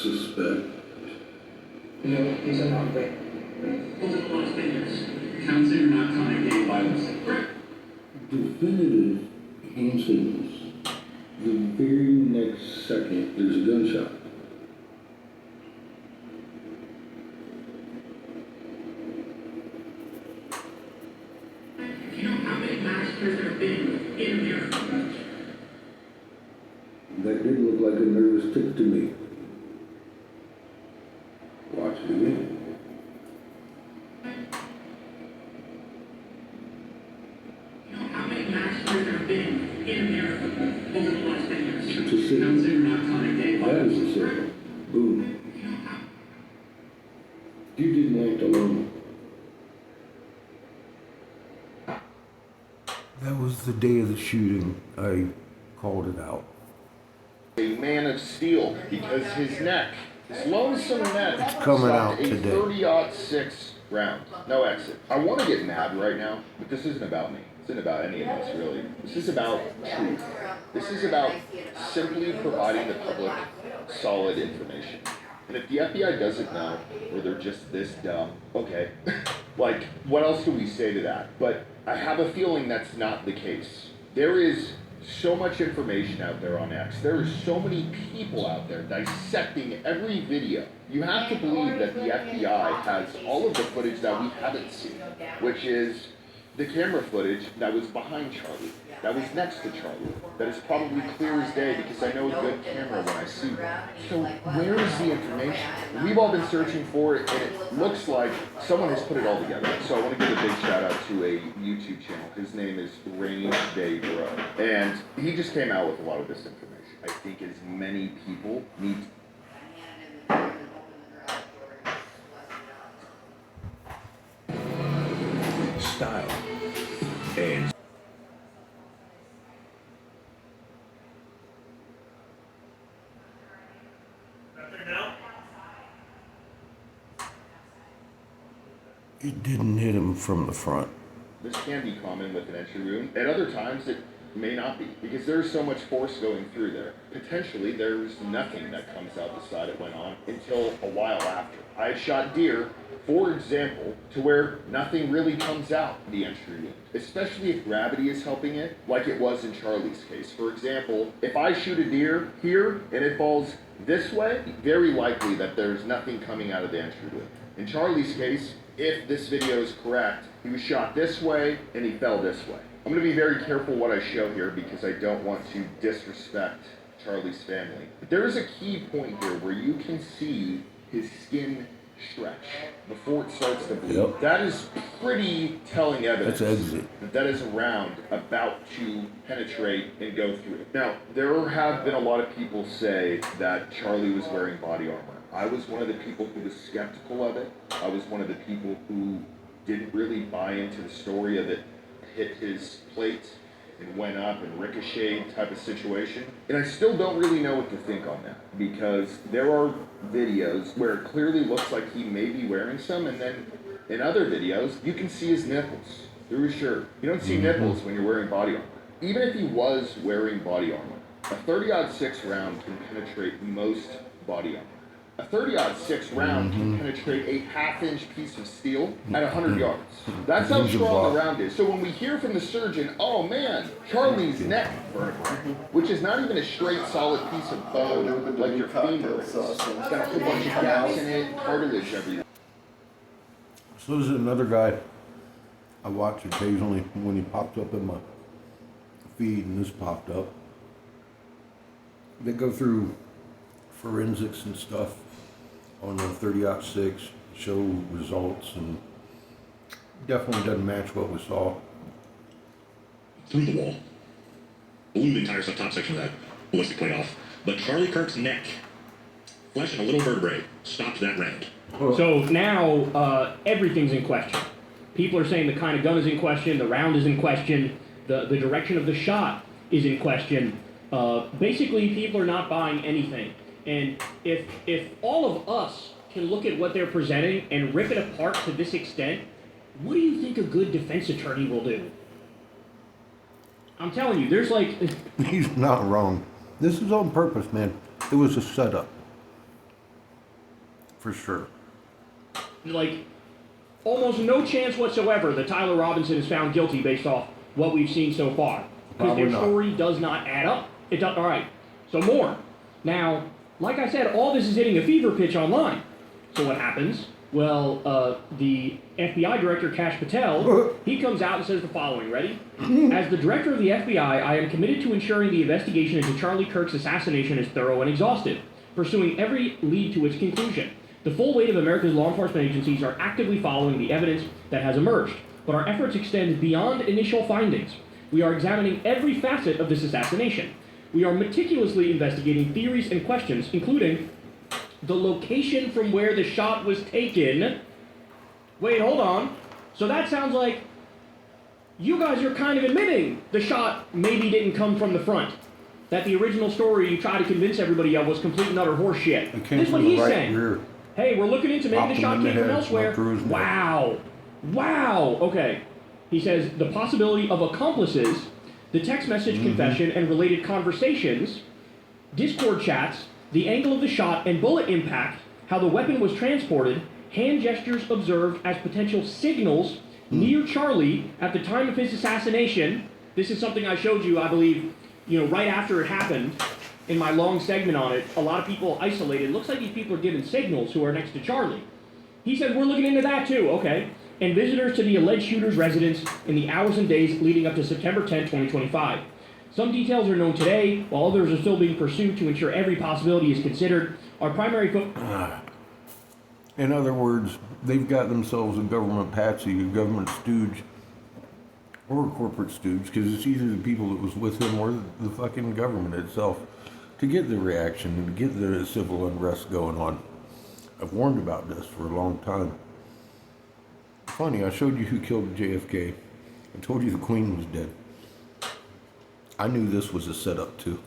Suspect. No, he's a non-brainer. Counts you're not tying gang violence. Definitive hand signals. The very next second, there's a gunshot. You know how many massacres there have been in America? That didn't look like a nervous tick to me. Watch it again. You know how many massacres there have been in America over the last 10 years? It's a signal. Counts you're not tying gang That violence. is a signal. Boom. You didn't act alone. That was the day of the shooting. I called it out. A man of steel because his neck, his lonesome neck, It's coming out a today. 30-06 round. No exit. I want to get mad right now, but this isn't about me. This isn't about any of us, really. This is about truth. This is about simply providing the public solid information. And if the FBI doesn't know, or they're just this dumb, okay. Like, what else do we say to that? But I have a feeling that's not the case. There is so much information out there on X. There are so many people out there dissecting every video. You have to believe that the FBI has all of the footage that we haven't seen, which is the camera footage that was behind Charlie, that was next to Charlie, that is probably clear as day because I know a good camera when I see one. So where is the information? We've all been searching for it, and it looks like someone has put it all together. So I want to give a big shout out to a YouTube channel. His name is Rainy Day Bro, and he just came out with a lot of this information. I think as many people need style and It didn't hit him from the front. this can be common with an entry wound. At other times, it may not be, because there's so much force going through there. Potentially, there's nothing that comes out the side it went on until a while after. I had shot deer, for example, to where nothing really comes out the entry wound, especially if gravity is helping it, like it was in Charlie's case. For example, if I shoot a deer here and it falls this way, very likely that there's nothing coming out of the entry wound. In Charlie's case, if this video is correct, he was shot this way and he fell this way. I'm going to be very careful what I show here because I don't want to disrespect Charlie's family. But there is a key point here where you can see his skin stretch before it starts to bleed. Yep. That is pretty telling evidence That's exit. that is a round about to penetrate and go through. Now, there have been a lot of people say that Charlie was wearing body armor. I was one of the people who was skeptical of it. I was one of the people who didn't really buy into the story of it hit his plate and went up and ricocheted type of situation. And I still don't really know what to think on that because there are videos where it clearly looks like he may be wearing some, and then in other videos you can see his nipples through his shirt. You don't see nipples when you're wearing body armor. Even if he was wearing body armor, a 30-06 round can penetrate most body armor. A 30-06 round can penetrate a half-inch piece of steel at 100 yards. That's how strong the round is. So when we hear from the surgeon, oh man, Charlie's neck burned, which is not even a straight solid piece of bone like your femur is. It's got a whole bunch of gaps in it, cartilage everywhere. So there's another guy I watch occasionally when he popped up in my feed, and this popped up. They go through forensics and stuff on the 30-06, show results, and definitely doesn't match what we saw. Through the wall. Blew the entire top section of that ballistic plate off. But Charlie Kirk's neck, flesh and a little vertebrae, stopped that round. So now everything's in question. People are saying the kind of gun is in question, the round is in question, the direction of the shot is in question. Basically, people are not buying anything. And if all of us can look at what they're presenting and rip it apart to this extent, what do you think a good defense attorney will do? I'm telling you, there's like, He's not wrong. This is on purpose, man. It was a setup. For sure. like almost no chance whatsoever that Tyler Robinson is found guilty based off what we've seen so far. Because Probably their not. story does not add up. It does. All right. So more. Now, like I said, all this is hitting a fever pitch online. So what happens? Well, the FBI director, Kash Patel, he comes out and says the following. Ready? As the director of the FBI, I am committed to ensuring the investigation into Charlie Kirk's assassination is thorough and exhaustive, pursuing every lead to its conclusion. The full weight of America's law enforcement agencies are actively following the evidence that has emerged, but our efforts extend beyond initial findings. We are examining every facet of this assassination. We are meticulously investigating theories and questions, including the location from where the shot was taken. Wait, hold on. So that sounds like you guys are kind of admitting the shot maybe didn't come from the front. That the original story you try to convince everybody of was complete and utter horseshit. It came This is what from the he's right saying. rear. Hey, we're looking into maybe Popped the him shot in the came from head, elsewhere. went through his neck. Wow. Wow. Okay. He says the possibility of accomplices, the text message confession and related conversations, Discord chats, the angle of the shot and bullet impact, how the weapon was transported, hand gestures observed as potential signals near Charlie at the time of his assassination. This is something I showed you, I believe, right after it happened in my long segment on it. A lot of people isolated. Looks like these people are giving signals who are next to Charlie. He said, we're looking into that too. Okay. And visitors to the alleged shooter's residence in the hours and days leading up to September 10, 2025. Some details are known today, while others are still being pursued to ensure every possibility is considered. Our primary focus... In other words, they've got themselves a government patsy, a government stooge, or a corporate stooge, because it's either the people that was with him or the fucking government itself, to get the reaction and to get the civil unrest going on. I've warned about this for a long time. Funny, I showed you who killed JFK. I told you the Queen was dead. I knew this was a setup too.